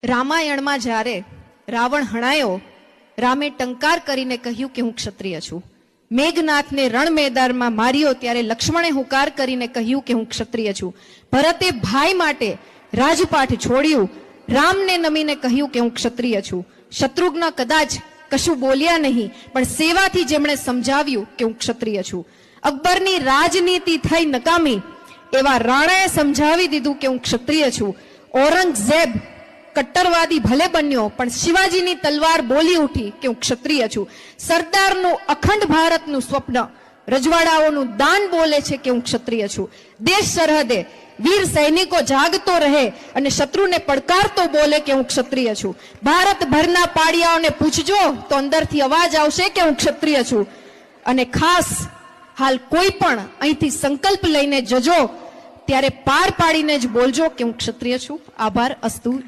રામાયણમાં જ્યારે રાવણ હણાયો, રામે ટંકાર કરીને કહ્યું કે હું ક્ષત્રિય છું. મેઘનાથને રણ મેદાનમાં માર્યો ત્યારે લક્ષ્મણે હુંકાર કરીને કહ્યું કે હું ક્ષત્રિય છું. ભરતે ભાઈ માટે રાજપાઠ છોડ્યું, રામને નમીને કહ્યું કે હું ક્ષત્રિય છું. શત્રુઘ્ન કદાચ કશું બોલ્યા નહીં, પણ સેવાથી જેમણે સમજાવ્યું કે હું ક્ષત્રિય છું. અકબરની રાજનીતિ થઈ નકામી, એવા રાણાએ સમજાવી દીધું કે હું ક્ષત્રિય છું. ઔરંગઝેબ કટ્ટરવાદી ભલે બન્યો, પણ શિવાજીની તલવાર બોલી ઉઠી કે હું ક્ષત્રિય છું. સરદારનું અખંડ ભારતનું સ્વપ્ન, રજવાડાઓનું દાન બોલે છે કે હું ક્ષત્રિય છું. દેશ સરહદે વીર સૈનિકો જાગતો રહે અને શત્રુને પડકારતો બોલે કે હું ક્ષત્રિય છું. ભારતભરના પાડિયાઓને પૂછજો તો અંદરથી અવાજ આવશે કે હું ક્ષત્રિય છું. અને ખાસ હાલ કોઈ પણ અહીંથી સંકલ્પ લઈને જજો ત્યારે પાર પાડીને જ બોલજો કે હું ક્ષત્રિય છું. આભાર. અસ્તુ.